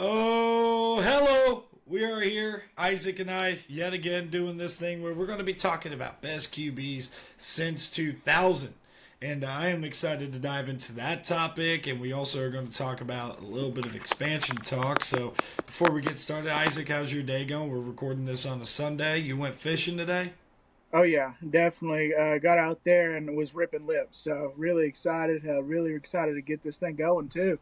Oh, hello. We are here, Isaac and I, yet again doing this thing where we're going to be talking about best QBs since 2000. And I am excited to dive into that topic. And we also are going to talk about a little bit of expansion talk. So before we get started, Isaac, how's your day going? We're recording this on a Sunday. You went fishing today? Oh yeah, definitely. Got out there and was ripping lips. So really excited. Really excited to get this thing going too.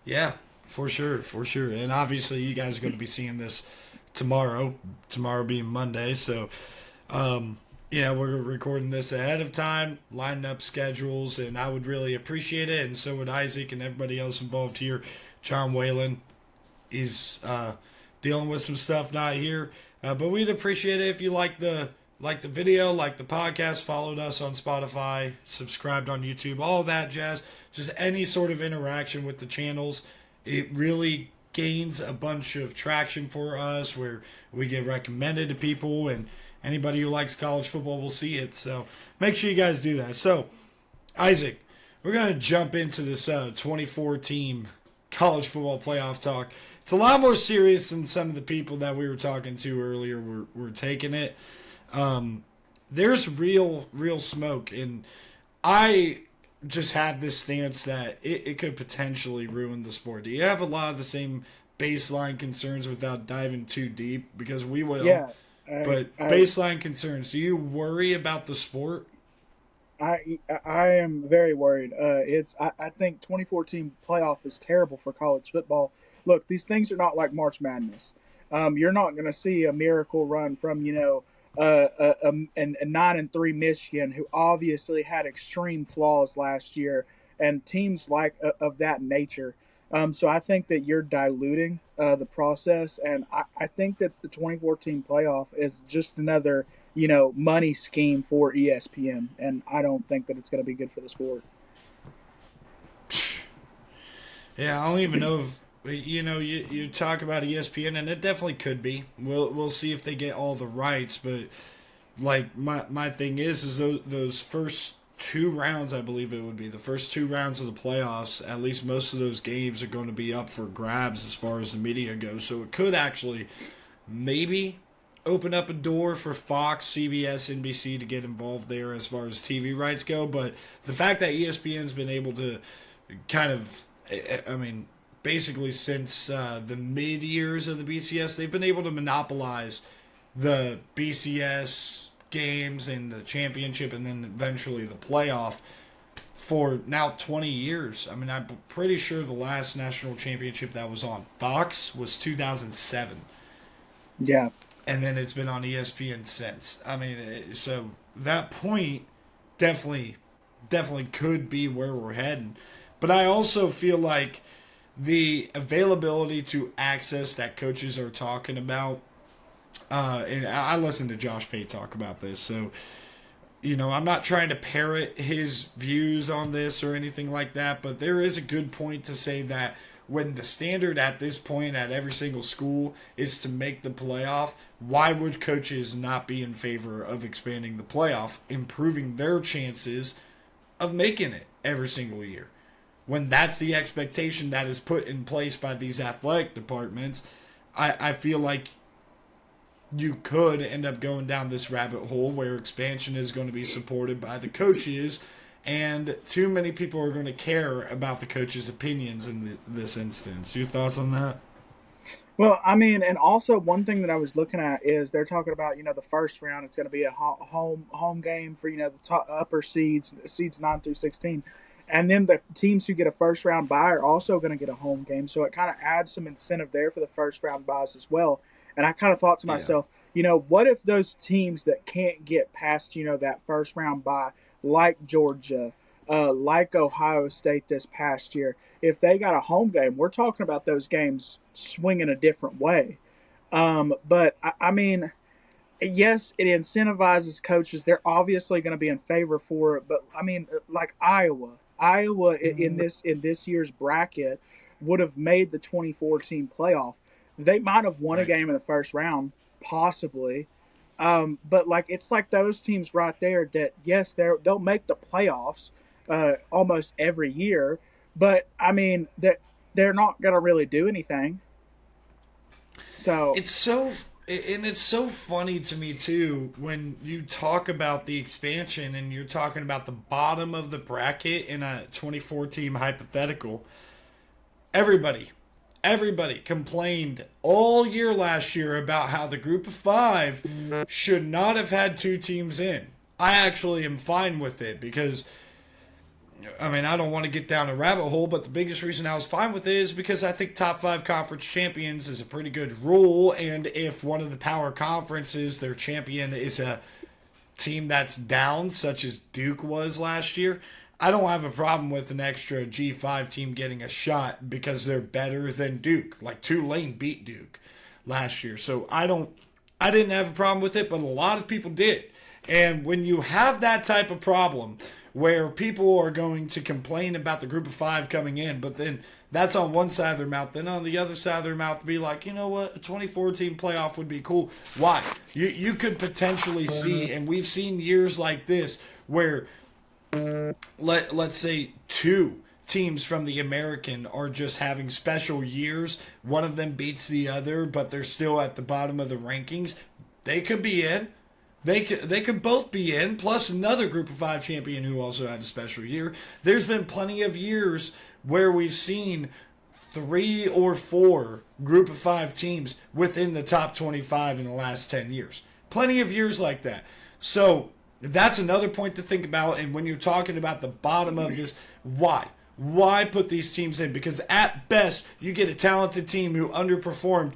Yeah, for sure, for sure. And obviously, you guys are going to be seeing this tomorrow. Tomorrow being Monday, so we're recording this ahead of time, lining up schedules, and I would really appreciate it. And so would Isaac and everybody else involved here. John Whalen, he's dealing with some stuff not here, but we'd appreciate it if you like the video, like the podcast, followed us on Spotify, subscribed on YouTube, all that jazz. Just any sort of interaction with the channels. It really gains a bunch of traction for us where we get recommended to people, and anybody who likes college football will see it. So make sure you guys do that. So, Isaac, we're going to jump into this 24 team college football playoff talk. It's a lot more serious than some of the people that we were talking to earlier were taking it. There's real smoke, and I just have this stance that it could potentially ruin the sport. Do you have a lot of the same baseline concerns without diving too deep? Because we will. Yeah, I But I baseline concerns, do you worry about the sport? I am very worried. I think 2014 playoff is terrible for college football. Look, these things are not like March Madness. You're not going to see a miracle run from a 9-3 Michigan who obviously had extreme flaws last year and teams like of that nature. So I think that you're diluting the process, and I think that the 2014 playoff is just another money scheme for ESPN, and I don't think that it's going to be good for the sport. Yeah, I don't even know if you talk about ESPN, and it definitely could be. We'll see if they get all the rights, but like my thing is those first two rounds, I believe it would be the first two rounds of the playoffs. At least most of those games are going to be up for grabs as far as the media goes. So it could actually maybe open up a door for Fox, CBS, NBC to get involved there as far as TV rights go. But the fact that ESPN's been able to kind of, I mean, basically since the mid years of the BCS, they've been able to monopolize the BCS games and the championship and then eventually the playoff for now 20 years. I mean, I'm pretty sure the last national championship that was on Fox was 2007. Yeah, And then it's been on ESPN since. I mean, so that point definitely, definitely could be where we're heading. But I also feel like the availability to access that coaches are talking about, and I listened to Josh Pate talk about this, so I'm not trying to parrot his views on this or anything like that, but there is a good point to say that when the standard at this point at every single school is to make the playoff, why would coaches not be in favor of expanding the playoff, improving their chances of making it every single year? When that's the expectation that is put in place by these athletic departments, I feel like you could end up going down this rabbit hole where expansion is going to be supported by the coaches, and too many people are going to care about the coaches' opinions in this instance. Your thoughts on that? well, I mean, and also one thing that I was looking at is they're talking about the first round it's going to be a home game for the top, upper seeds 9 through 16, and then the teams who get a first round bye are also going to get a home game. So it kind of adds some incentive there for the first round buys as well. And I kind of thought to Yeah. myself, what if those teams that can't get past that first round bye, like Georgia, like Ohio State this past year, if they got a home game, we're talking about those games swinging a different way. But I mean, yes, it incentivizes coaches. They're obviously going to be in favor for it. But I mean, like Iowa in this year's bracket would have made the 2014 playoff. They might have won a Right. game in the first round, possibly. But like it's like those teams right there that yes, they'll make the playoffs almost every year. But I mean they're not going to really do anything. So It's so funny to me too when you talk about the expansion and you're talking about the bottom of the bracket in a 24 team hypothetical. Everybody, everybody complained all year last year about how the group of 5 should not have had 2 teams in. I actually am fine with it because I mean, I don't want to get down a rabbit hole, but the biggest reason I was fine with it is because I think top 5 conference champions is a pretty good rule. And if one of the power conferences, their champion is a team that's down, such as Duke was last year, I don't have a problem with an extra G5 team getting a shot because they're better than Duke. Like Tulane beat Duke last year. So I didn't have a problem with it, but a lot of people did. And when you have that type of problem where people are going to complain about the group of 5 coming in, but then that's on one side of their mouth, then on the other side of their mouth be like, you know what, a 24 team playoff would be cool. Why? You could potentially see, and we've seen years like this where let's say 2 teams from the American are just having special years. One of them beats the other, but they're still at the bottom of the rankings. They could be in. They could both be in, plus another group of 5 champion who also had a special year. There's been plenty of years where we've seen 3 or 4 group of 5 teams within the top 25 in the last 10 years. Plenty of years like that. So that's another point to think about. And when you're talking about the bottom of this, why? Why put these teams in? Because at best, you get a talented team who underperformed,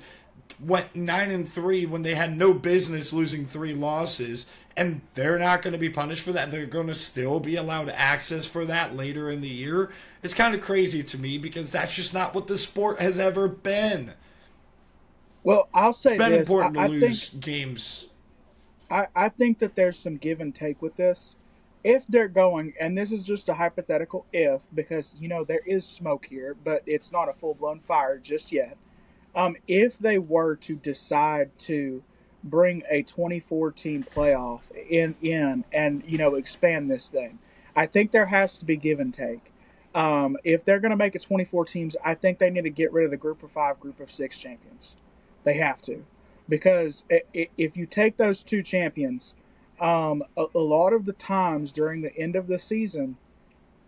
went 9-3 when they had no business losing 3 losses, and they're not going to be punished for that. They're going to still be allowed access for that later in the year. It's kind of crazy to me because that's just not what the sport has ever been. Well, I'll say it's been this. important to lose games. I think that there's some give and take with this. If they're going, and this is just a hypothetical if, because, there is smoke here, but it's not a full-blown fire just yet. If they were to decide to bring a 24-team playoff in and expand this thing, I think there has to be give and take. If they're going to make it 24 teams, I think they need to get rid of the group of 5, group of 6 champions. They have to, because if you take those 2 champions, a lot of the times during the end of the season,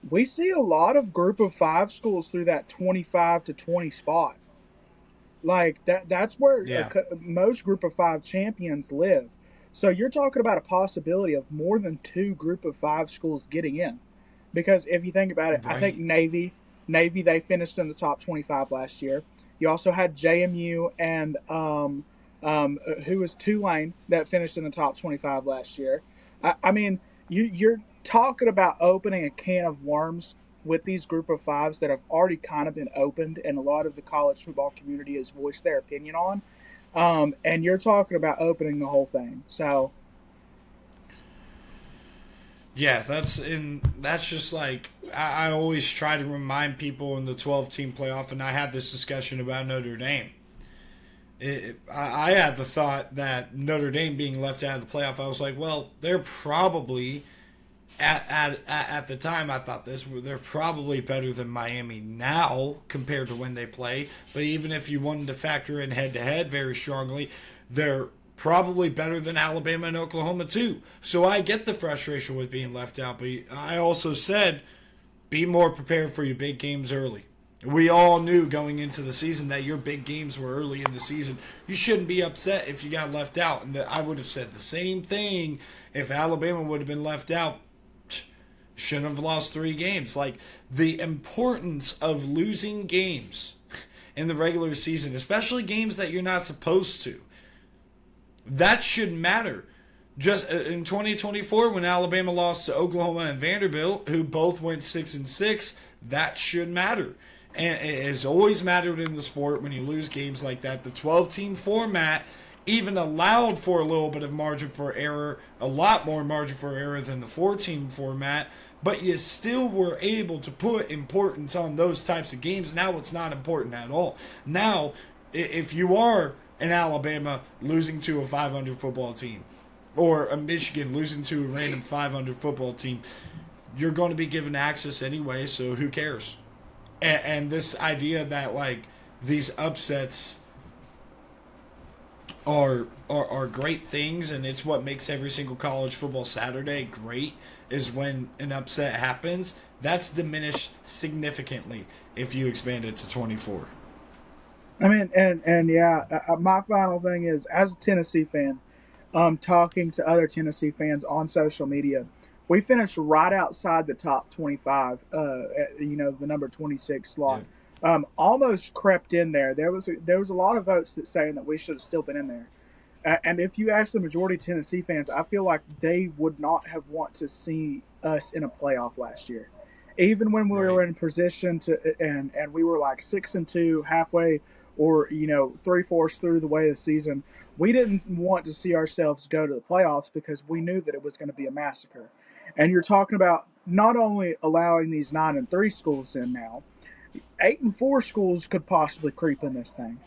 we see a lot of group of 5 schools through that 25 to 20 spot. Like that's where most group of 5 champions live. So you're talking about a possibility of more than 2 group of 5 schools getting in. Because if you think about it, right. I think Navy, they finished in the top 25 last year. You also had JMU and who was Tulane that finished in the top 25 last year. I mean, you're talking about opening a can of worms with these group of 5s that have already kind of been opened and a lot of the college football community has voiced their opinion on. And you're talking about opening the whole thing. So yeah, that's just like I always try to remind people in the 12-team playoff, and I had this discussion about Notre Dame. I had the thought that Notre Dame being left out of the playoff, I was like, well, they're probably at the time I thought they're probably better than Miami now compared to when they play. But even if you wanted to factor in head-to-head very strongly, they're probably better than Alabama and Oklahoma too. So I get the frustration with being left out, but I also said be more prepared for your big games early. We all knew going into the season that your big games were early in the season. You shouldn't be upset if you got left out. And I would have said the same thing if Alabama would have been left out. Shouldn't have lost 3 games. Like, the importance of losing games in the regular season, especially games that you're not supposed to, that should matter. Just in 2024, when Alabama lost to Oklahoma and Vanderbilt, who both went 6-6, that should matter. And it has always mattered in the sport when you lose games like that. The 12-team format even allowed for a little bit of margin for error, a lot more margin for error than the 4-team format, but you still were able to put importance on those types of games. Now it's not important at all. Now, if you are an Alabama losing to a 500 football team, or a Michigan losing to a random 500 football team, you're going to be given access anyway, so who cares? and this idea that like these upsets are great things, and it's what makes every single college football Saturday great, is when an upset happens. That's diminished significantly if you expand it to 24. I mean, and yeah, my final thing is, as a Tennessee fan, talking to other Tennessee fans on social media, we finished right outside the top 25. The number 26 Yeah. slot, almost crept in there. There was a lot of votes that saying that we should have still been in there. And if you ask the majority of Tennessee fans, I feel like they would not have want to see us in a playoff last year. Even when we Right. were in position to, and we were like 6-2 halfway, or 3/4 through the way of the season, we didn't want to see ourselves go to the playoffs because we knew that it was going to be a massacre. And you're talking about not only allowing these 9-3 schools in now, 8-4 schools could possibly creep in this thing.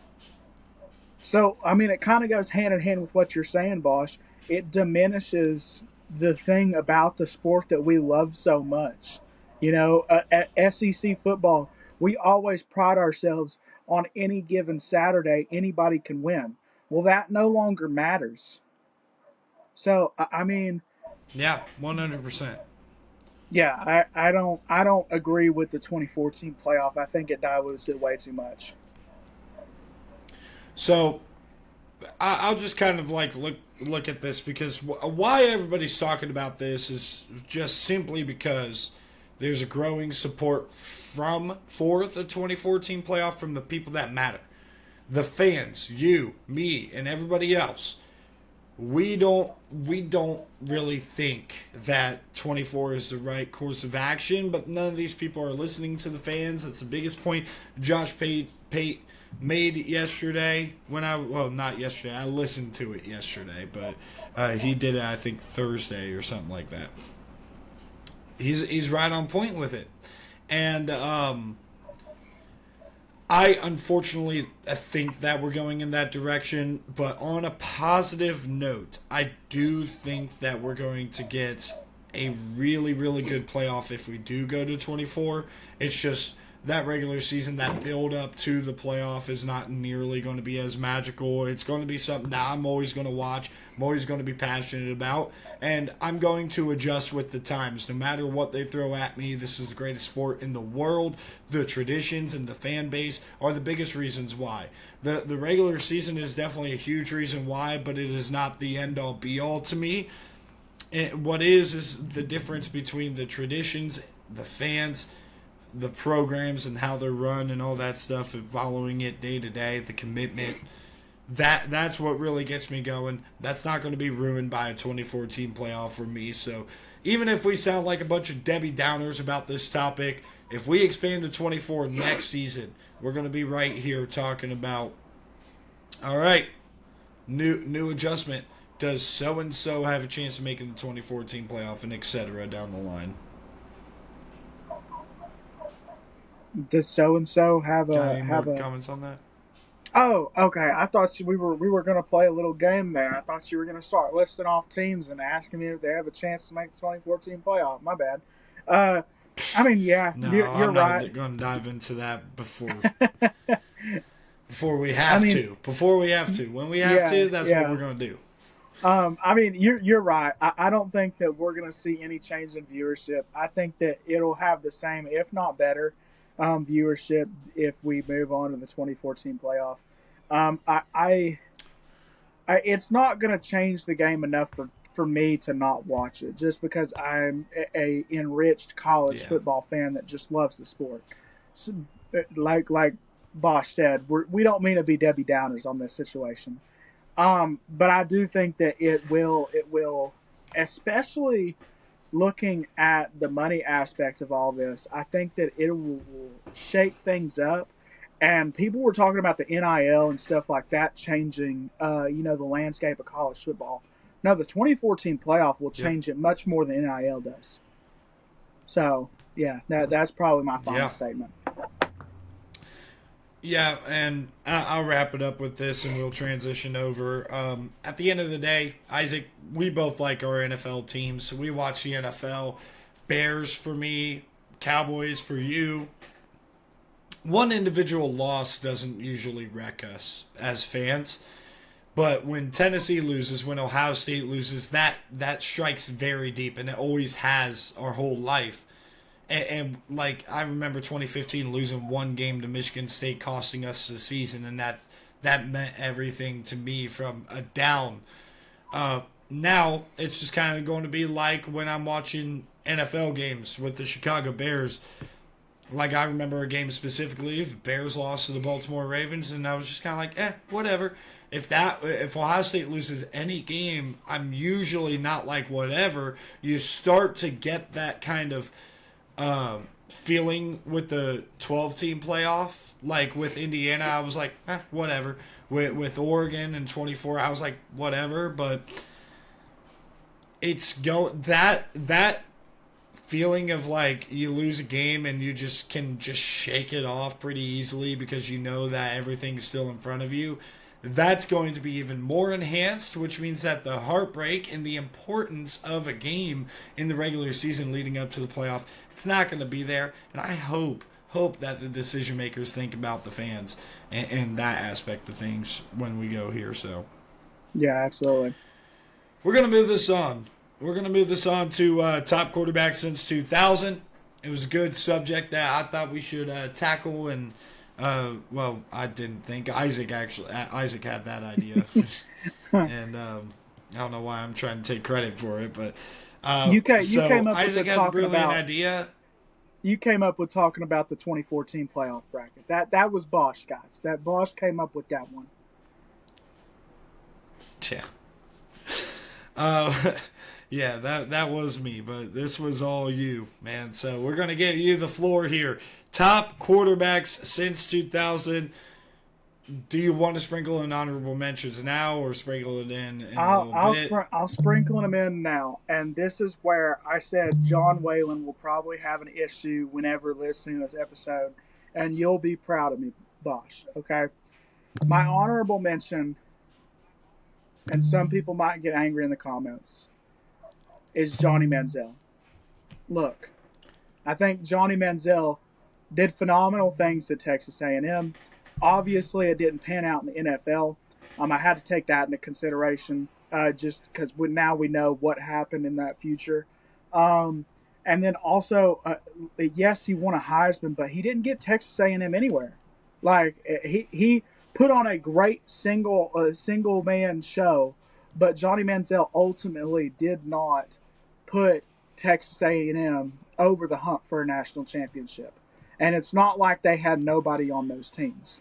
So, I mean, it kind of goes hand in hand with what you're saying, Bosch. It diminishes the thing about the sport that we love so much. At SEC football, we always pride ourselves on any given Saturday, anybody can win. Well, that no longer matters. So, I mean, Yeah, 100%. yeah, I don't agree with the 2014 playoff. I think it dilutes it way too much. So I'll just kind of like look at this, because why everybody's talking about this is just simply because there's a growing support for the 2014 playoff from the people that matter, the fans, you, me, and everybody else. We don't really think that 24 is the right course of action, but none of these people are listening to the fans. That's the biggest point Josh Pate made yesterday. Not yesterday, I listened to it yesterday, but he did it, I think, Thursday or something like that. He's right on point with it. And I unfortunately think that we're going in that direction, but on a positive note, I do think that we're going to get a really, really good playoff if we do go to 24. It's just that regular season, that build up to the playoff is not nearly going to be as magical. It's going to be something that I'm always going to watch. I'm always going to be passionate about, and I'm going to adjust with the times. No matter what they throw at me, this is the greatest sport in the world. The traditions and the fan base are the biggest reasons why. The regular season is definitely a huge reason why, but it is not the end all be all to me. What is the difference between the traditions, the fans, the programs, and how they're run and all that stuff, and following it day to day, the commitment. That's what really gets me going. That's not going to be ruined by a 2014 playoff for me. So even if we sound like a bunch of Debbie Downers about this topic, if we expand to 24 next season, we're going to be right here talking about, all right, new adjustment. Does so and so have a chance of making the 2014 playoff, and etc. down the line? Does so and so have Got a any more have a comments on that? Oh, okay. I thought we were gonna play a little game there. I thought you were gonna start listing off teams and asking me if they have a chance to make the 2014 playoff. My bad. Uh, I mean, yeah, No, you're I'm not right. going to dive into that before we I have mean, to. Before we have to. When we have yeah, to, that's what we're yeah. going to do. I mean, you're right. I don't think that we're gonna see any change in viewership. I think that it'll have the same, if not better, viewership if we move on to the 2014 playoff. Um, I, I it's not going to change the game enough for me to not watch it just because I'm a enriched college Yeah. football fan that just loves the sport. So, like Bosch said, we don't mean to be Debbie Downers on this situation. But I do think that it will, especially looking at the money aspect of all this. I think that it will shake things up, and people were talking about the NIL and stuff like that changing, the landscape of college football. No, the 2014 playoff will Yep. change it much more than NIL does. So, yeah, that's probably my final Yeah. statement. Yeah, and I'll wrap it up with this, and we'll transition over. At the end of the day, Isaac, we both like our NFL teams. We watch the NFL. Bears for me, Cowboys for you. one individual loss doesn't usually wreck us as fans. But when Tennessee loses, when Ohio State loses, that strikes very deep, and it always has our whole life. And like I remember 2015 losing one game to Michigan State, costing us the season, and that meant everything to me from a down. Now it's just kind of going to be like when I'm watching NFL games with the Chicago Bears. Like I remember a game specifically, the Bears lost to the Baltimore Ravens, and I was just kind of like, whatever. If Ohio State loses any game, I'm usually not like whatever. You start to get that kind of feeling with the 12-team playoff. Like with Indiana, I was like, whatever. With Oregon in 24, I was like, whatever. But it's that feeling of like you lose a game and you just can just shake it off pretty easily because you know that everything's still in front of you. That's going to be even more enhanced, which means that the heartbreak and the importance of a game in the regular season leading up to the playoff, it's not going to be there. And I hope that the decision makers think about the fans and that aspect of things when we go here. So, yeah, absolutely. We're going to move this on. We're going to move this on to top quarterback since 2000. It was a good subject that I thought we should tackle, and well, I didn't think Isaac had that idea, and I don't know why I'm trying to take credit for it, but you came up Isaac with had a brilliant idea. You came up with talking about the 2014 playoff bracket. That was Bosch, guys. That Bosch came up with that one. Yeah. Yeah, that was me, but this was all you, man. So we're going to give you the floor here. Top quarterbacks since 2000. Do you want to sprinkle in honorable mentions now or sprinkle it in a little bit? I'll sprinkle them in now. And this is where I said John Whalen will probably have an issue whenever listening to this episode. And you'll be proud of me, Bosch, okay? My honorable mention, and some people might get angry in the comments, is Johnny Manziel. Look, I think Johnny Manziel did phenomenal things at Texas A&M. Obviously, it didn't pan out in the NFL. I had to take that into consideration just because now we know what happened in that future. And then also, yes, he won a Heisman, but he didn't get Texas A&M anywhere. Like he put on a great single man show, but Johnny Manziel ultimately did not put Texas A&M over the hump for a national championship. And it's not like they had nobody on those teams.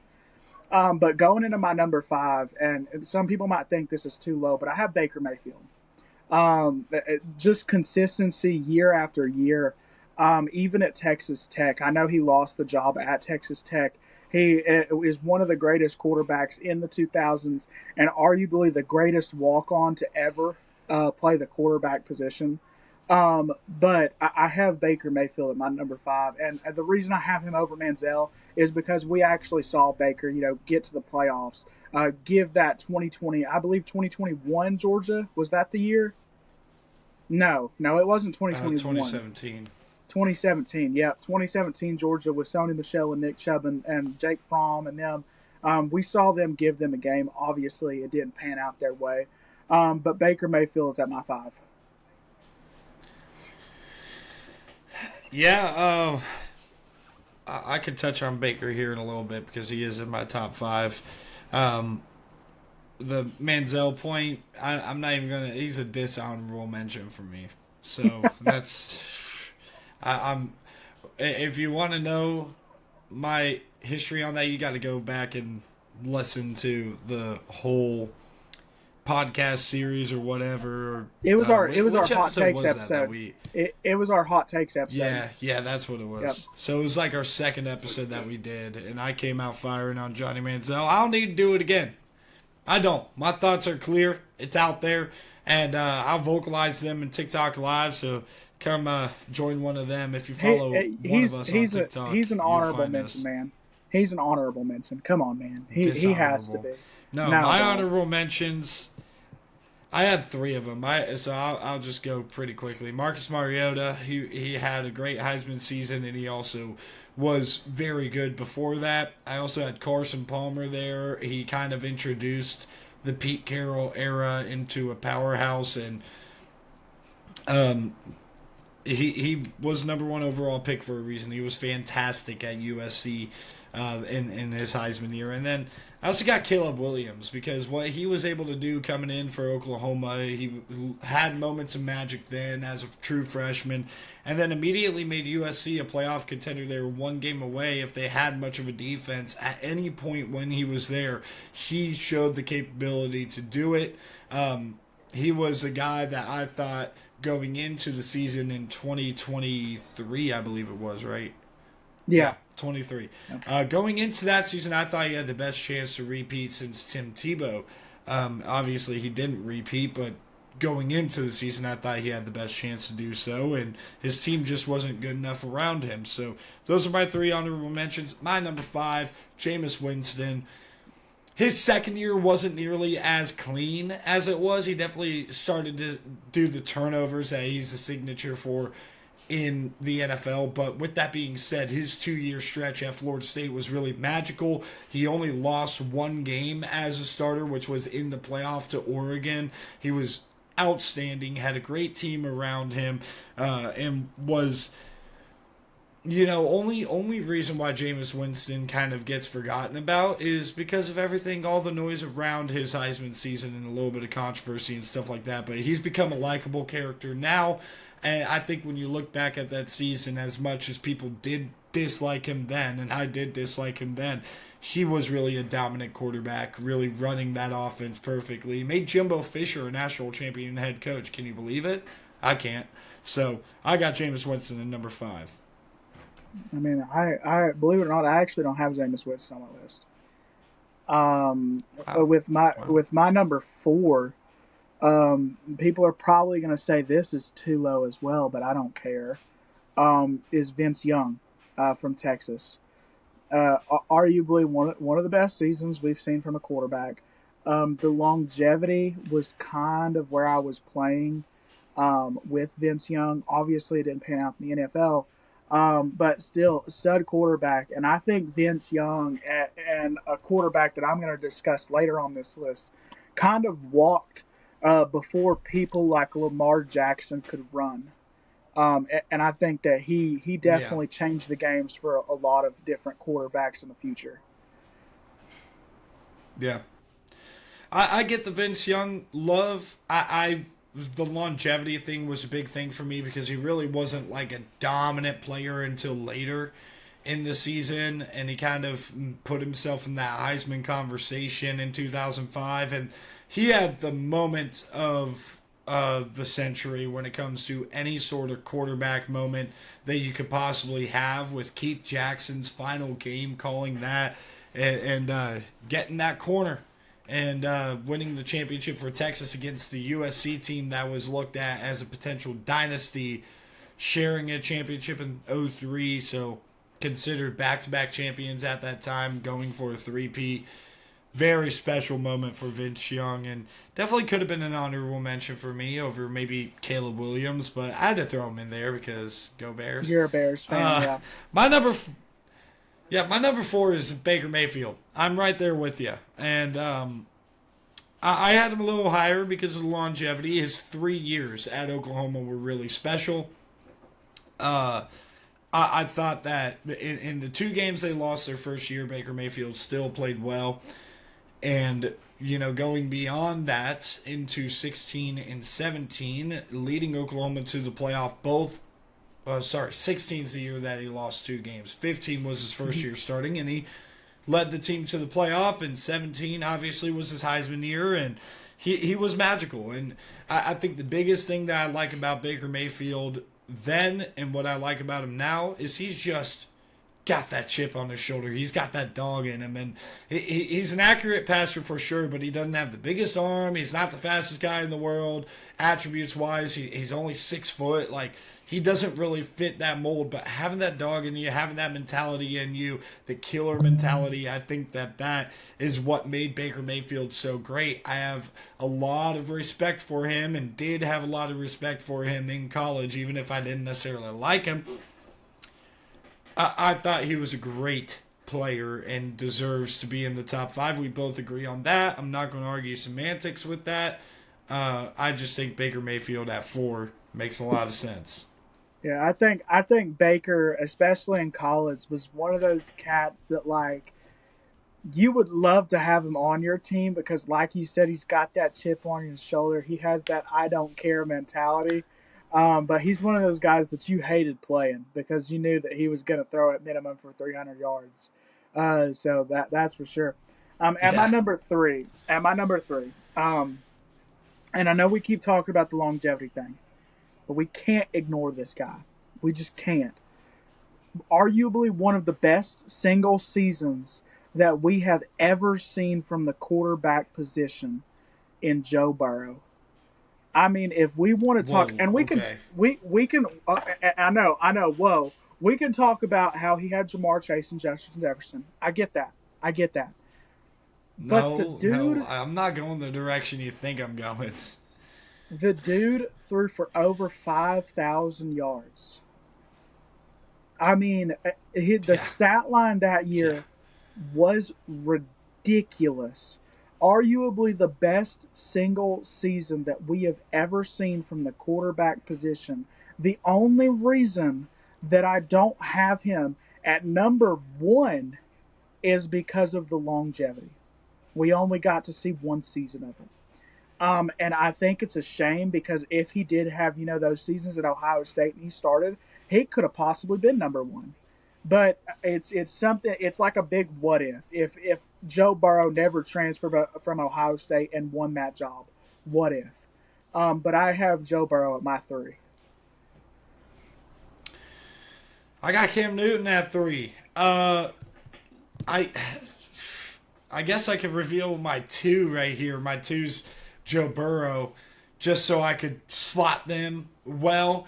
But going into my number 5, and some people might think this is too low, but I have Baker Mayfield. Just consistency year after year, even at Texas Tech. I know he lost the job at Texas Tech. He is one of the greatest quarterbacks in the 2000s and arguably the greatest walk-on to ever play the quarterback position. But I have Baker Mayfield at my number 5, and the reason I have him over Manziel is because we actually saw Baker, get to the playoffs. Give that 2020, I believe 2021 Georgia, was that the year? No, it wasn't 2021. 2017. 2017, yeah, 2017 Georgia with Sony Michel and Nick Chubb and Jake Fromm and them. We saw them give them a game. Obviously, it didn't pan out their way, but Baker Mayfield is at my 5. Yeah, I could touch on Baker here in a little bit because he is in my top 5. The Manziel point, I'm not even going to – he's a dishonorable mention for me. So that's – I'm if you want to know my history on that, you got to go back and listen to the whole podcast series or whatever. It was our hot takes episode. It was our hot takes episode. Yeah, that's what it was. Yep. So it was like our second episode that we did, and I came out firing on Johnny Manziel. I don't need to do it again. I don't. My thoughts are clear. It's out there, and I'll vocalize them in TikTok Live. So come join one of them if you follow one of us on TikTok. He's an honorable mention, man. He's an honorable mention. Come on, man. He has to be. No, my honorable mentions. I had three of them. I'll just go pretty quickly. Marcus Mariota, he had a great Heisman season, and he also was very good before that. I also had Carson Palmer there. He kind of introduced the Pete Carroll era into a powerhouse, and um, he was number one overall pick for a reason. He was fantastic at USC in his Heisman year. And then I also got Caleb Williams because what he was able to do coming in for Oklahoma, he had moments of magic then as a true freshman, and then immediately made USC a playoff contender. They were one game away if they had much of a defense. At any point when he was there, he showed the capability to do it. He was a guy that I thought going into the season in 2023, I believe it was, right? Yeah. 23. Okay. Going into that season, I thought he had the best chance to repeat since Tim Tebow. Obviously, he didn't repeat, but going into the season, I thought he had the best chance to do so, and his team just wasn't good enough around him. So those are my three honorable mentions. My number 5, Jameis Winston. His second year wasn't nearly as clean as it was. He definitely started to do the turnovers that he's a signature for in the NFL. But with that being said, his 2-year stretch at Florida State was really magical. He only lost one game as a starter, which was in the playoff to Oregon. He was outstanding, had a great team around him, and was, only reason why Jameis Winston kind of gets forgotten about is because of everything, all the noise around his Heisman season and a little bit of controversy and stuff like that. But he's become a likable character now. And I think when you look back at that season, as much as people did dislike him then, and I did dislike him then, he was really a dominant quarterback, really running that offense perfectly. He made Jimbo Fisher a national champion head coach. Can you believe it? I can't. So I got Jameis Winston at number 5. I mean, I believe it or not, I actually don't have Jameis Winston on my list. Wow. With my Wow. with my number 4, people are probably going to say this is too low as well, but I don't care. Is Vince Young from Texas? Arguably one of the best seasons we've seen from a quarterback. The longevity was kind of where I was playing with Vince Young. Obviously, it didn't pan out in the NFL, but still, stud quarterback. And I think Vince Young and a quarterback that I'm going to discuss later on this list kind of walked before people like Lamar Jackson could run. And I think that he Yeah. definitely changed the games for a lot of different quarterbacks in the future. Yeah. I get the Vince Young love. The longevity thing was a big thing for me because he really wasn't like a dominant player until later in the season, and he kind of put himself in that Heisman conversation in 2005, and he had the moment of the century when it comes to any sort of quarterback moment that you could possibly have, with Keith Jackson's final game calling that, and getting that corner and winning the championship for Texas against the USC team that was looked at as a potential dynasty, sharing a championship in '03, so considered back-to-back champions at that time, going for a three-peat. Very special moment for Vince Young, and definitely could have been an honorable mention for me over maybe Caleb Williams, but I had to throw him in there because go Bears. You're a Bears fan, Uh, yeah. my number, my number 4 is Baker Mayfield. I'm right there with you, and I had him a little higher because of the longevity. His 3 years at Oklahoma were really special. I thought that in the 2 games they lost their first year, Baker Mayfield still played well. And, going beyond that into 16 and 17, leading Oklahoma to the playoff, 16 is the year that he lost 2 games. 15 was his first year starting, and he led the team to the playoff. And 17, obviously, was his Heisman year, and he was magical. And I think the biggest thing that I like about Baker Mayfield then and what I like about him now is he's just got that chip on his shoulder. He's got that dog in him, and he's an accurate passer for sure, but he doesn't have the biggest arm. He's not the fastest guy in the world. Attributes wise, he's only 6 foot. Like, he doesn't really fit that mold. But having that dog in you, having that mentality in you, the killer mentality, I think that is what made Baker Mayfield so great. I have a lot of respect for him, and did have a lot of respect for him in college, even if I didn't necessarily like him. I thought he was a great player and deserves to be in the top 5. We both agree on that. I'm not going to argue semantics with that. I just think Baker Mayfield at 4 makes a lot of sense. Yeah, I think Baker, especially in college, was one of those cats that like you would love to have him on your team because, like you said, he's got that chip on his shoulder. He has that I don't care mentality. But he's one of those guys that you hated playing because you knew that he was going to throw at minimum for 300 yards. So that's for sure. At my number three, and I know we keep talking about the longevity thing, but we can't ignore this guy. We just can't. Arguably one of the best single seasons that we have ever seen from the quarterback position in Joe Burrow. I mean, if we want to talk, and we can, I know, whoa, we can talk about how he had Jamar Chase and Justin Jefferson. I get that. But no, I'm not going the direction you think I'm going. The dude threw for over 5,000 yards. I mean, the stat line that year was ridiculous. Arguably the best single season that we have ever seen from the quarterback position. The only reason that I don't have him at number 1 is because of the longevity. We only got to see one season of it. And I think it's a shame because if he did have, those seasons at Ohio State and he started, he could have possibly been number 1. But it's something. It's like a big what if Joe Burrow never transferred from Ohio State and won that job. What if? But I have Joe Burrow at my 3. I got Cam Newton at 3. I guess I could reveal my 2 right here. My 2's Joe Burrow, just so I could slot them well.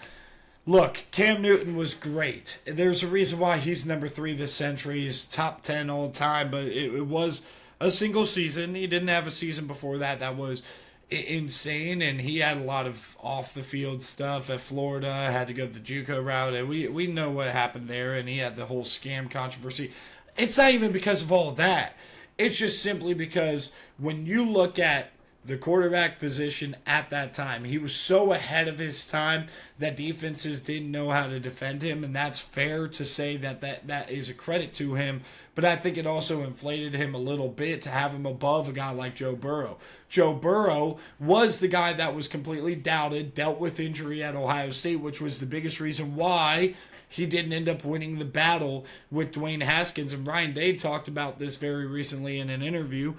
Look, Cam Newton was great. There's a reason why he's number 3 this century. He's top 10 all time, but it was a single season. He didn't have a season before that. That was insane, and he had a lot of off-the-field stuff at Florida. Had to go the JUCO route, and we know what happened there, and he had the whole scam controversy. It's not even because of all of that. It's just simply because when you look at the quarterback position at that time, he was so ahead of his time that defenses didn't know how to defend him, and that's fair to say that is a credit to him. But I think it also inflated him a little bit to have him above a guy like Joe Burrow. Joe Burrow was the guy that was completely doubted, dealt with injury at Ohio State, which was the biggest reason why he didn't end up winning the battle with Dwayne Haskins. And Ryan Day talked about this very recently in an interview.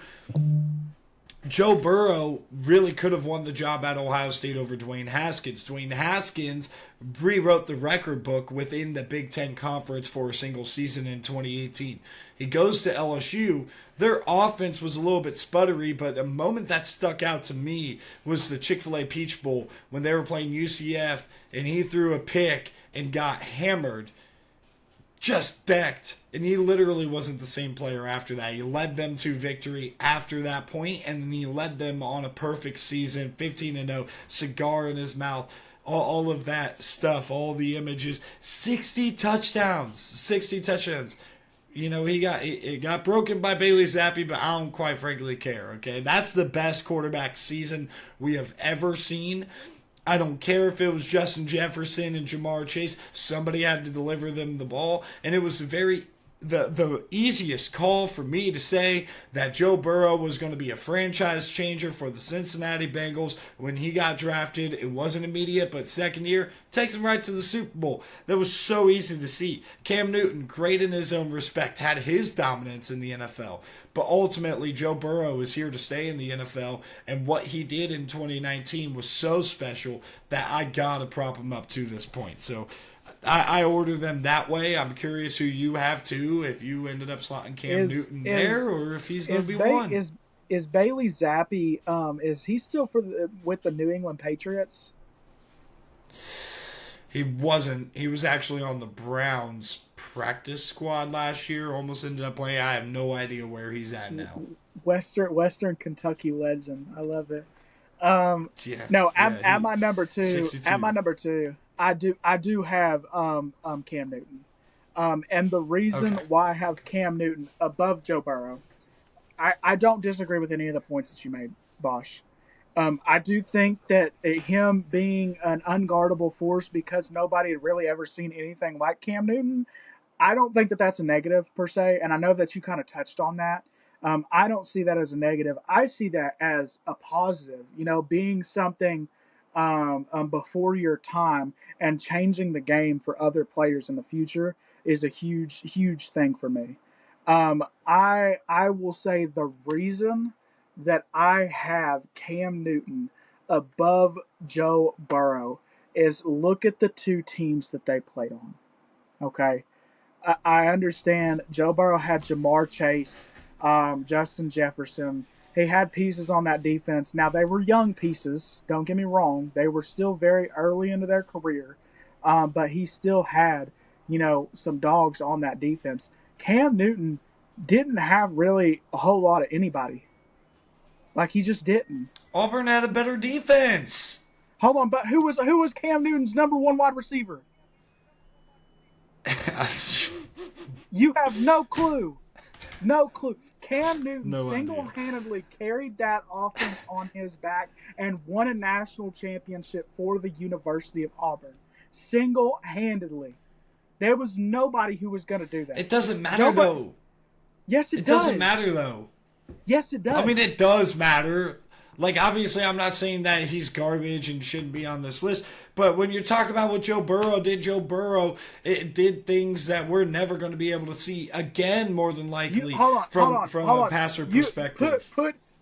Joe Burrow really could have won the job at Ohio State over Dwayne Haskins. Dwayne Haskins rewrote the record book within the Big Ten Conference for a single season in 2018. He goes to LSU. Their offense was a little bit sputtery, but a moment that stuck out to me was the Chick-fil-A Peach Bowl when they were playing UCF, and he threw a pick and got hammered. Just decked. And he literally wasn't the same player after that. He led them to victory after that point, and then he led them on a perfect season, 15-0, cigar in his mouth, all of that stuff, all the images. 60 touchdowns. You know, it got broken by Bailey Zappi, but I don't quite frankly care, okay? That's the best quarterback season we have ever seen. I don't care if it was Justin Jefferson and Jamar Chase. Somebody had to deliver them the ball. And it was the easiest call for me to say that Joe Burrow was going to be a franchise changer for the Cincinnati Bengals when he got drafted. It wasn't immediate, but second year, takes him right to the Super Bowl. That was so easy to see. Cam Newton, great in his own respect, had his dominance in the NFL. But ultimately, Joe Burrow is here to stay in the NFL, and what he did in 2019 was so special that I got to prop him up to this point. So I order them that way. I'm curious who you have too, if you ended up slotting Cam Newton there, or if he's going to be one. Is Bailey Zappi, is he still with the New England Patriots? He wasn't. He was actually on the Browns practice squad last year. Almost ended up playing. I have no idea where he's at now. Western Kentucky legend. I love it. Um, Yeah, no, yeah. at my number two, 62. I do have Cam Newton. And the reason Okay. why I have Cam Newton above Joe Burrow, I don't disagree with any of the points that you made, Bosch. I do think that him being an unguardable force because nobody had really ever seen anything like Cam Newton, I don't think that that's a negative per se. And I know that you kind of touched on that. I don't see that as a negative. I see that as a positive, being something before your time and changing the game for other players in the future is a huge, huge thing for me. I will say the reason that I have Cam Newton above Joe Burrow is look at the two teams that they played on. Okay, I understand Joe Burrow had Jamar Chase, Justin Jefferson. He had pieces on that defense. Now they were young pieces. Don't get me wrong; they were still very early into their career, but he still had, some dogs on that defense. Cam Newton didn't have really a whole lot of anybody. Like he just didn't. Auburn had a better defense. Hold on, but who was Cam Newton's number one wide receiver? You have no clue. No clue. Cam Newton No idea. single-handedly carried that offense on his back and won a national championship for the University of Auburn. Single-handedly. There was nobody who was going to do that. It doesn't matter though. Yes, it It does. doesn't matter though. Yes, it does. I mean, it does matter. Like, obviously, I'm not saying that he's garbage and shouldn't be on this list. But when you talk about what Joe Burrow it did things that we're never going to be able to see again, more than likely, from a passer perspective.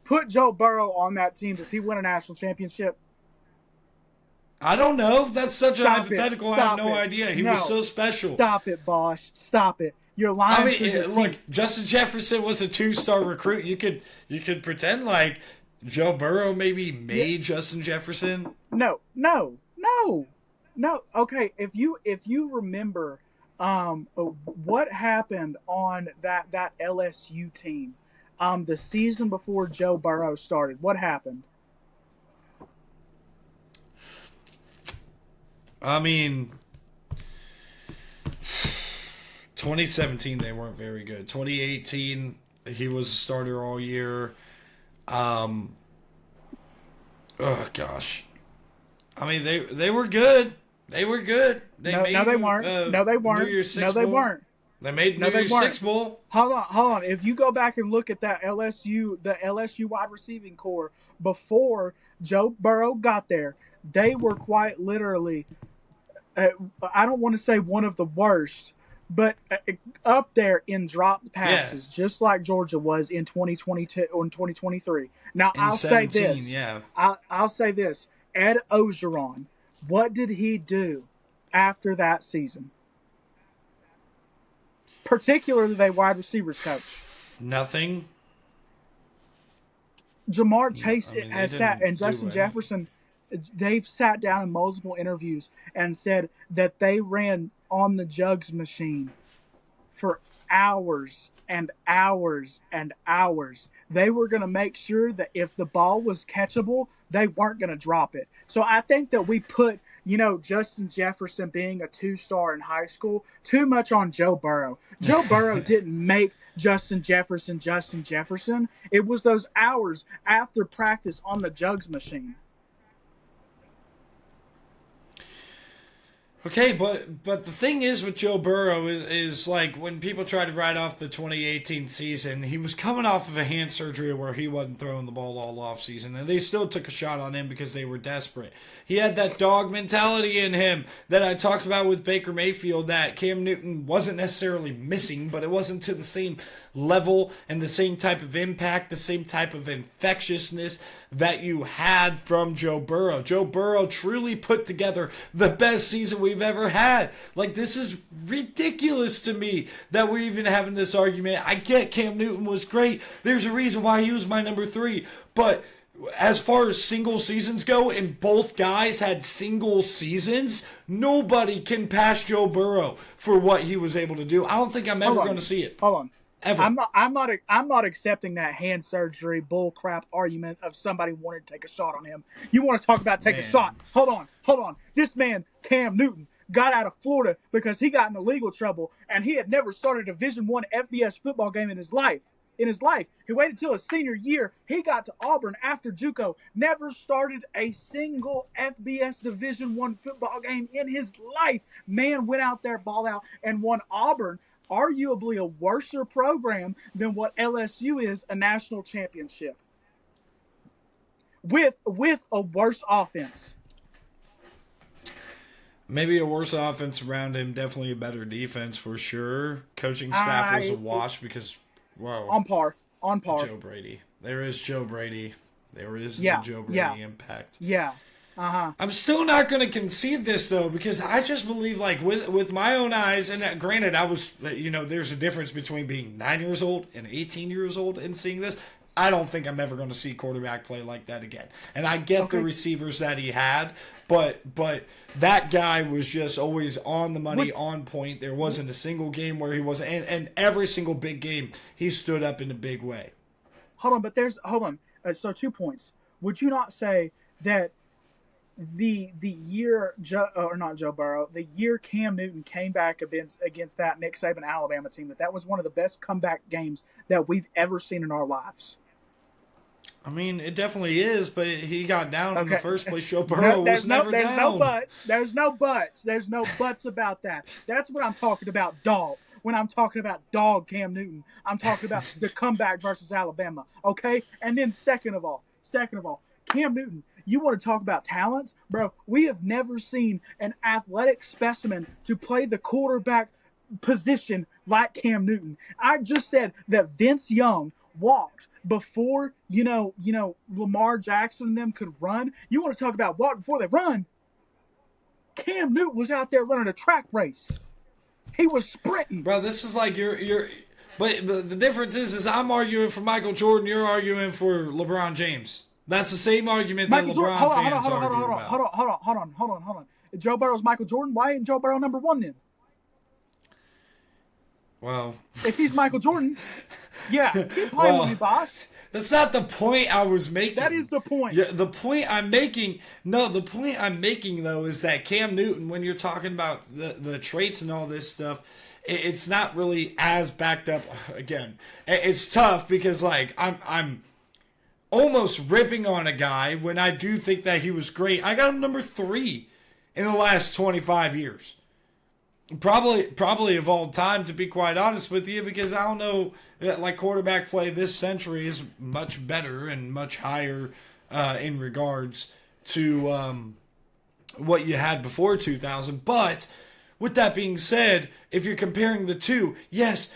Put Joe Burrow on that team. Does he win a national championship? I don't know. That's such a Stop it. hypothetical. I Stop have no it. idea. He No. was so special. Stop it, Bosch. Stop it. You're lying. I mean, to the look, team. Justin Jefferson was a 2-star recruit. You could pretend like Joe Burrow maybe made Justin Jefferson. No. Okay, if you remember, what happened on that LSU team, the season before Joe Burrow started, what happened? I mean, 2017 they weren't very good. 2018 he was a starter all year. Oh gosh. I mean they were good. They were good. No, they weren't. No, they weren't. New Year's No, Six they Bowl. weren't. They made No, New they Year's weren't. Six Bowl. Hold on. If you go back and look at the LSU wide receiving core before Joe Burrow got there, they were quite literally, I don't want to say one of the worst, but up there in dropped passes, just like Georgia was in 2022 or in 2023. Now, In I'll say 17, this. yeah. I'll say this. Ed Ogeron, what did he do after that season? Particularly the wide receivers coach. Nothing. Jamar Chase I mean, they has sat, didn't and do Justin anything. Jefferson, they've sat down in multiple interviews and said that they ran on the jugs machine for hours and hours and hours. They were going to make sure that if the ball was catchable, they weren't going to drop it. So I think that we put, Justin Jefferson being a 2-star in high school too much on Joe Burrow. Joe Burrow didn't make Justin Jefferson Justin Jefferson. It was those hours after practice on the jugs machine. Okay, but the thing is with Joe Burrow is like when people try to write off the 2018 season, he was coming off of a hand surgery where he wasn't throwing the ball all off season, and they still took a shot on him because they were desperate. He had that dog mentality in him that I talked about with Baker Mayfield that Cam Newton wasn't necessarily missing, but it wasn't to the same level and the same type of impact, the same type of infectiousness that you had from Joe Burrow. Joe Burrow truly put together the best season we've ever had. Like, this is ridiculous to me that we're even having this argument. I get Cam Newton was great. There's a reason why he was my number 3. But as far as single seasons go, and both guys had single seasons, nobody can pass Joe Burrow for what he was able to do. I don't think I'm ever going to see it. Hold on. Ever. I'm not accepting that hand surgery bull crap argument of somebody wanting to take a shot on him. You want to talk about take a shot? Hold on. This man, Cam Newton, got out of Florida because he got in illegal trouble and he had never started a Division I FBS football game in his life. He waited till his senior year. He got to Auburn after JUCO. Never started a single FBS Division I football game in his life. Man went out there, balled out, and won Auburn, arguably a worser program than what LSU is, a national championship. With a worse offense. Maybe a worse offense around him, definitely a better defense for sure. Coaching staff was a wash because... Wow. On par. Joe Brady. There is Joe Brady. There is the Joe Brady impact. Yeah. Uh-huh. I'm still not going to concede this, though, because I just believe, like, with my own eyes, and granted, I was, there's a difference between being 9 years old and 18 years old and seeing this. I don't think I'm ever going to see quarterback play like that again. And I get the receivers that he had, but that guy was just always on the money, on point. There wasn't a single game where he wasn't. And every single big game, he stood up in a big way. Hold on. So 2 points. Would you not say that the year, not Joe Burrow, the year Cam Newton came back against that Nick Saban Alabama team, that was one of the best comeback games that we've ever seen in our lives? I mean, it definitely is, but he got down in the first place. Joe Burrow was never down. There's no buts. There's no buts about that. That's what I'm talking about, dog. When I'm talking about dog Cam Newton, I'm talking about the comeback versus Alabama, okay? And then second of all, Cam Newton, you want to talk about talents? Bro, we have never seen an athletic specimen to play the quarterback position like Cam Newton. I just said that Vince Young walked before, Lamar Jackson and them could run. You want to talk about walk before they run? Cam Newton was out there running a track race. He was sprinting. Bro, this is like but the difference is I'm arguing for Michael Jordan, you're arguing for LeBron James. That's the same argument that LeBron fans argue about. Hold on. If Joe Burrow's Michael Jordan, why ain't Joe Burrow number one then? Well, if he's Michael Jordan, keep playing with me, boss. That's not the point I was making. That is the point. Yeah, the point I'm making though is that Cam Newton, when you're talking about the traits and all this stuff, it's not really as backed up. Again, it's tough because like I'm almost ripping on a guy when I do think that he was great. I got him number 3 in the last 25 years. Probably of all time, to be quite honest with you, because I don't know, like quarterback play this century is much better and much higher in regards to what you had before 2000. But with that being said, if you're comparing the two, yes,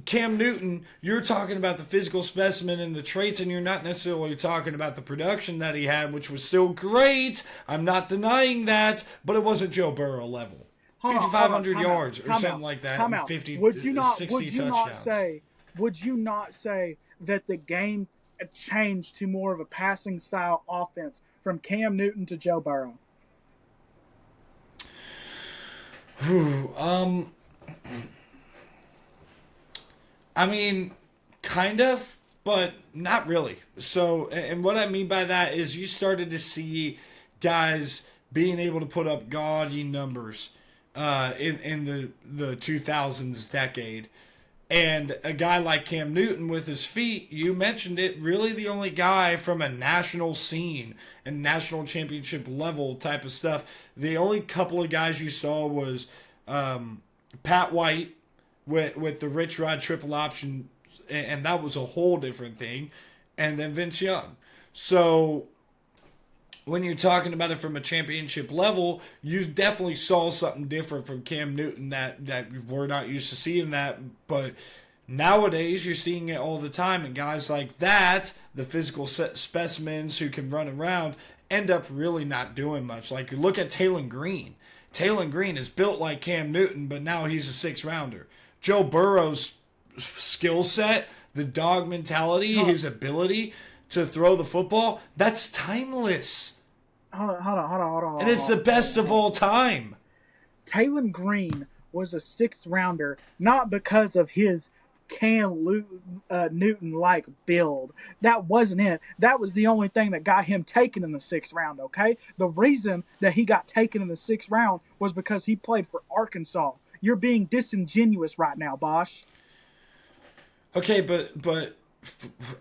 Cam Newton, you're talking about the physical specimen and the traits, and you're not necessarily talking about the production that he had, which was still great. I'm not denying that, but it wasn't Joe Burrow level. 5,500 yards or something like that, and 60 touchdowns. Would you not say that the game changed to more of a passing style offense from Cam Newton to Joe Burrow? I mean, kind of, but not really. So, and what I mean by that is you started to see guys being able to put up gaudy numbers in the 2000s decade. And a guy like Cam Newton with his feet, you mentioned it, really the only guy from a national scene and national championship level type of stuff. The only couple of guys you saw was Pat White with the Rich Rod triple option, and that was a whole different thing. And then Vince Young. So when you're talking about it from a championship level, you definitely saw something different from Cam Newton that we're not used to seeing that. But nowadays, you're seeing it all the time. And guys like that, the physical specimens who can run around, end up really not doing much. Like, look at Taylor Green. Taylor Green is built like Cam Newton, but now he's a 6th-rounder. Joe Burrow's skill set, the dog mentality, his ability to throw the football, that's timeless. Hold on. And it's the best of all time. Taylon Green was a sixth rounder, not because of his Newton-like build. That wasn't it. That was the only thing that got him taken in the sixth round, okay? The reason that he got taken in the sixth round was because he played for Arkansas. You're being disingenuous right now, Bosch. Okay, but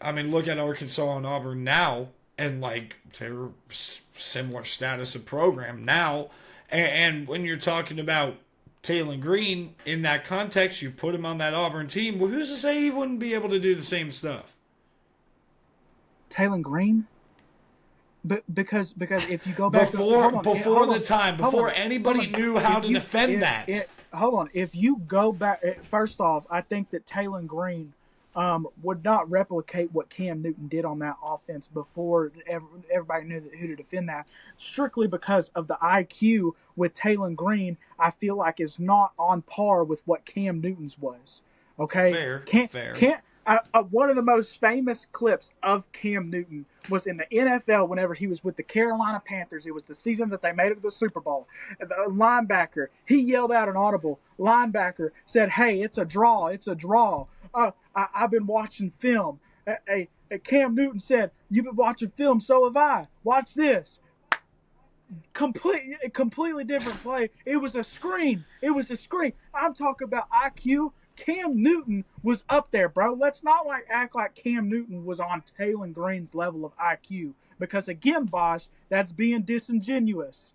I mean, look at Arkansas and Auburn now, and like they're similar status of program now. And when you're talking about Taylon Green in that context, you put him on that Auburn team. Well, who's to say he wouldn't be able to do the same stuff? Taylon Green? Because if you go back before anybody knew how to defend that. Hold on. If you go back, first off, I think that Taylon Green would not replicate what Cam Newton did on that offense before everybody knew who to defend that. Strictly because of the IQ with Taylon Green, I feel like is not on par with what Cam Newton's was. Okay, fair. One of the most famous clips of Cam Newton was in the NFL whenever he was with the Carolina Panthers. It was the season that they made it to the Super Bowl. The linebacker, he yelled out an audible. Linebacker said, "Hey, it's a draw. It's a draw. I've been watching film." Cam Newton said, "You've been watching film, so have I. Watch this." Completely different play. It was a screen. I'm talking about IQ. Cam Newton was up there, bro. Let's not act like Cam Newton was on Taylon Green's level of IQ, because again, Bosch, that's being disingenuous.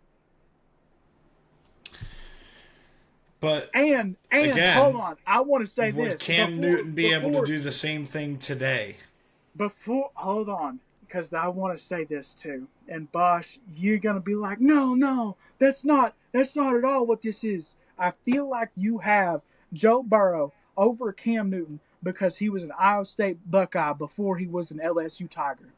But and again, hold on, I want to say this: would Cam Newton be able to do the same thing today? Hold on, because I want to say this too. And Bosch, you're gonna be like, no, that's not at all what this is. I feel like you have Joe Burrow over Cam Newton because he was an Iowa State Buckeye before he was an LSU Tiger.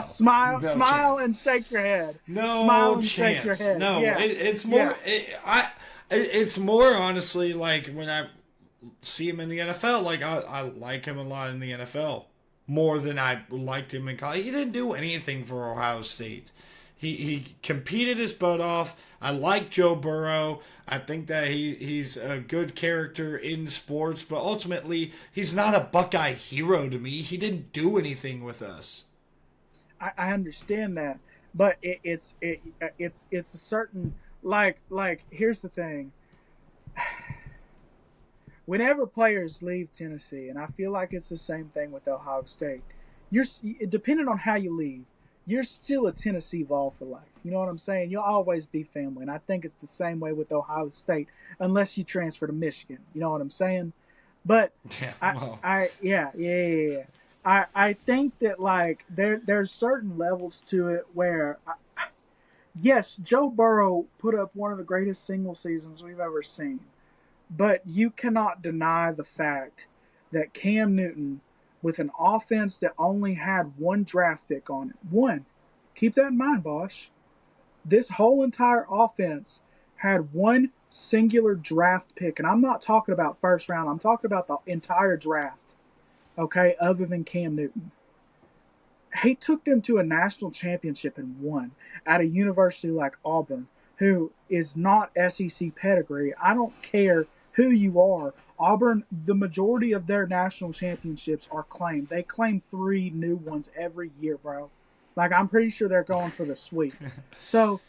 Smile and shake your head. No chance. No, yeah. It's more. Yeah. It's more honestly like when I see him in the NFL. Like I like him a lot in the NFL more than I liked him in college. He didn't do anything for Ohio State. He competed his butt off. I like Joe Burrow. I think that he's a good character in sports, but ultimately he's not a Buckeye hero to me. He didn't do anything with us. I understand that, but it's a certain like here's the thing. Whenever players leave Tennessee, and I feel like it's the same thing with Ohio State, you're depending on how you leave, you're still a Tennessee Vol for life. You know what I'm saying? You'll always be family, and I think it's the same way with Ohio State, unless you transfer to Michigan. You know what I'm saying? But I think that like there's certain levels to it where, yes, Joe Burrow put up one of the greatest single seasons we've ever seen, but you cannot deny the fact that Cam Newton, with an offense that only had one draft pick on it, keep that in mind, Bosch. This whole entire offense had one singular draft pick, and I'm not talking about first round. I'm talking about the entire draft. Okay, other than Cam Newton. He took them to a national championship and won at a university like Auburn, who is not SEC pedigree. I don't care who you are. Auburn, the majority of their national championships are claimed. They claim 3 new ones every year, bro. Like, I'm pretty sure they're going for the sweep. So,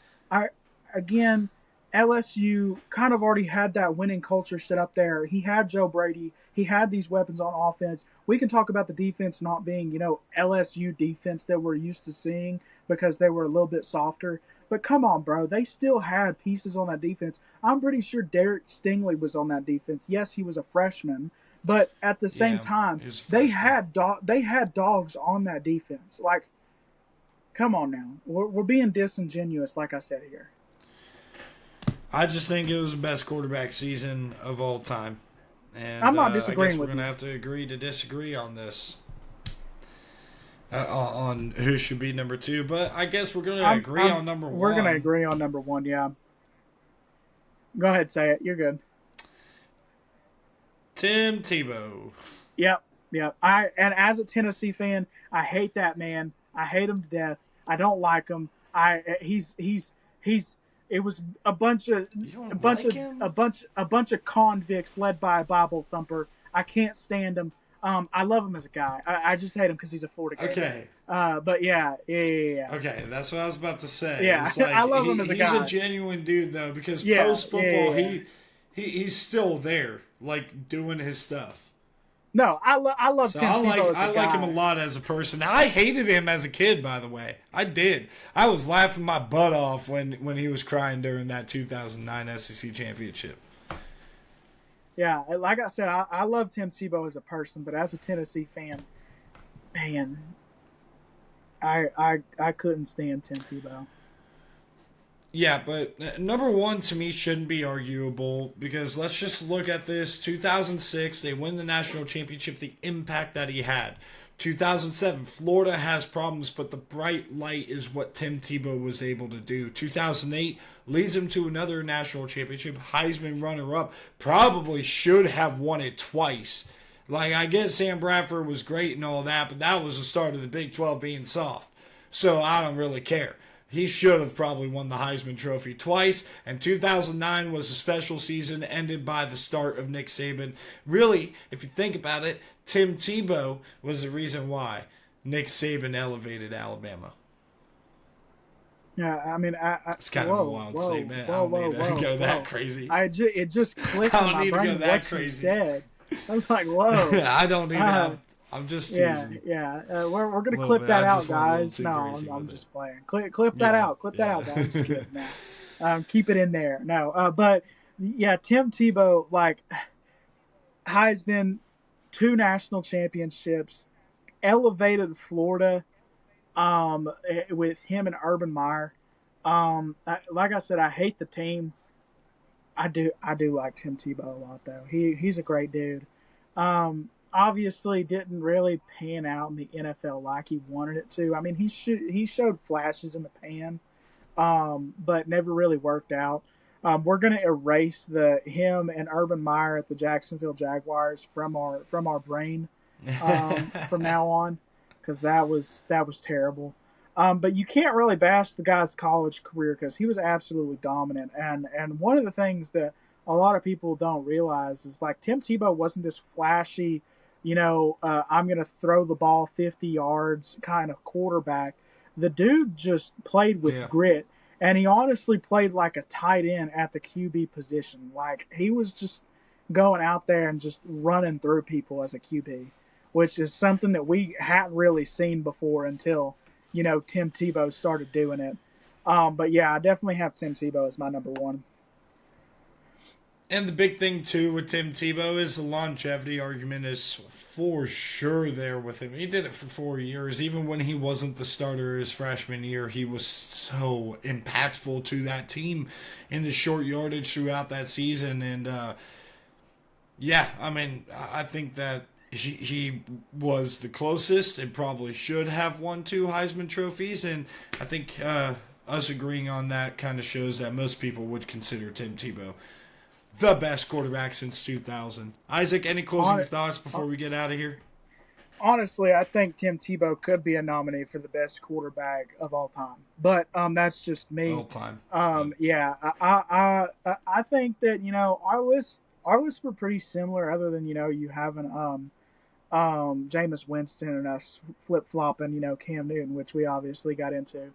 LSU kind of already had that winning culture set up there. He had Joe Brady. He had these weapons on offense. We can talk about the defense not being, LSU defense that we're used to seeing because they were a little bit softer. But come on, bro. They still had pieces on that defense. I'm pretty sure Derek Stingley was on that defense. Yes, he was a freshman. But at the same time, they had dogs on that defense. Like, come on now. We're being disingenuous, like I said here. I just think it was the best quarterback season of all time. And I'm not disagreeing I guess we're with going to have to agree to disagree on this. On who should be number 2. But I guess we're going to agree on number 1. We're going to agree on number 1, yeah. Go ahead, say it. You're good. Tim Tebow. Yep. Yeah. And as a Tennessee fan, I hate that man. I hate him to death. I don't like him. He's it was You don't like him? a bunch of convicts led by a Bible thumper. I can't stand him. I love him as a guy. I just hate him because he's a Florida Gator. Okay. But yeah. Okay, that's what I was about to say. Yeah, It's like I love him as a he's guy. a genuine dude though, because Yeah, post football yeah. he's still there, like doing his stuff. No, I love So Tim Tebow as a I like him a guy. lot as a person. I hated him as a kid, by the way. I did. I was laughing my butt off when he was crying during that 2009 SEC championship. Yeah, like I said, I love Tim Tebow as a person, but as a Tennessee fan, man, I couldn't stand Tim Tebow. Yeah, but number one to me shouldn't be arguable because let's just look at this. 2006, they win the national championship, the impact that he had. 2007, Florida has problems, but the bright light is what Tim Tebow was able to do. 2008 leads him to another national championship, Heisman runner-up, probably should have won it twice. Like, I get Sam Bradford was great and all that, but that was the start of the Big 12 being soft. So I don't really care. He should have probably won the Heisman Trophy twice, and 2009 was a special season ended by the start of Nick Saban. Really, if you think about it, Tim Tebow was the reason why Nick Saban elevated Alabama. Yeah, I mean, It's kind of a wild statement. I whoa, don't need to whoa, go that whoa. crazy. It just clicked I in don't my need to go brain that what you crazy. said. I was like, whoa. I don't need Uh, to. I'm just Yeah, teasing. yeah. We're gonna Little clip bit. that I out, just went a little guys. too No, crazy I'm with just playing. Clip that Yeah, out. Clip that out, guys. Just yeah. kidding. No. Keep it in there. No, but yeah, Tim Tebow, like Heisman, two national championships, elevated Florida, with him and Urban Meyer. Like I said, I hate the team. I do like Tim Tebow a lot though. He's a great dude. Obviously didn't really pan out in the NFL like he wanted it to. I mean, he showed flashes in the pan, but never really worked out. We're gonna erase the him and Urban Meyer at the Jacksonville Jaguars from our brain from now on because that was terrible. But you can't really bash the guy's college career because he was absolutely dominant. And one of the things that a lot of people don't realize is like Tim Tebow wasn't this flashy, I'm going to throw the ball 50 yards kind of quarterback. The dude just played with Yeah. grit. And he honestly played like a tight end at the QB position. Like he was just going out there and just running through people as a QB, which is something that we hadn't really seen before until Tim Tebow started doing it. But yeah, I definitely have Tim Tebow as my number one. And the big thing too with Tim Tebow is the longevity argument is for sure there with him. He did it for 4 years. Even when he wasn't the starter his freshman year, he was so impactful to that team in the short yardage throughout that season. And yeah, I mean, I think that he was the closest and probably should have won two Heisman trophies. And I think us agreeing on that kind of shows that most people would consider Tim Tebow the best quarterback since 2000. Isaac, any closing thoughts before we get out of here? Honestly, I think Tim Tebow could be a nominee for the best quarterback of all time. But that's just me. All time. Yeah, I think that our lists were pretty similar, other than you having Jameis Winston and us flip flopping Cam Newton, which we obviously got into.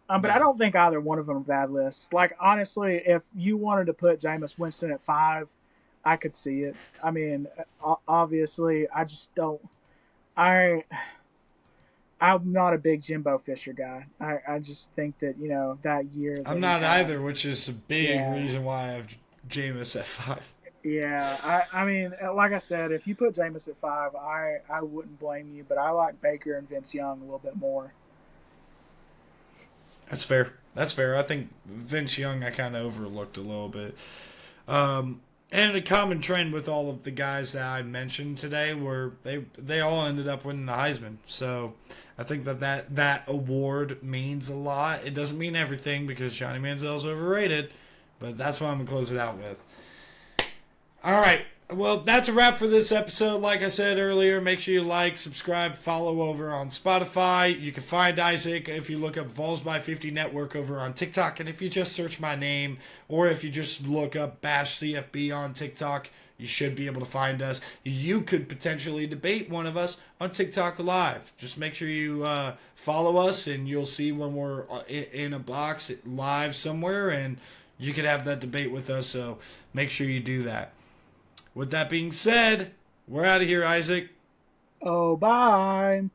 But I don't think either one of them are bad lists. Like honestly, if you wanted to put Jameis Winston at 5, I could see it. I mean, obviously, I just don't. I'm not a big Jimbo Fisher guy. I just think that that year. I'm not either, which is a big reason why I have Jameis at 5. Yeah, I mean, like I said, if you put Jameis at 5, I wouldn't blame you. But I like Baker and Vince Young a little bit more. That's fair. That's fair. I think Vince Young I kind of overlooked a little bit. And a common trend with all of the guys that I mentioned today were they all ended up winning the Heisman. So I think that award means a lot. It doesn't mean everything because Johnny Manziel's overrated, but that's what I'm going to close it out with. All right. Well, that's a wrap for this episode. Like I said earlier, make sure you like, subscribe, follow over on Spotify. You can find Isaac if you look up Vols by 50 Network over on TikTok. And if you just search my name, or if you just look up Bash CFB on TikTok, you should be able to find us. You could potentially debate one of us on TikTok Live. Just make sure you follow us, and you'll see when we're in a box live somewhere, and you could have that debate with us. So make sure you do that. With that being said, we're out of here, Isaac. Oh, bye.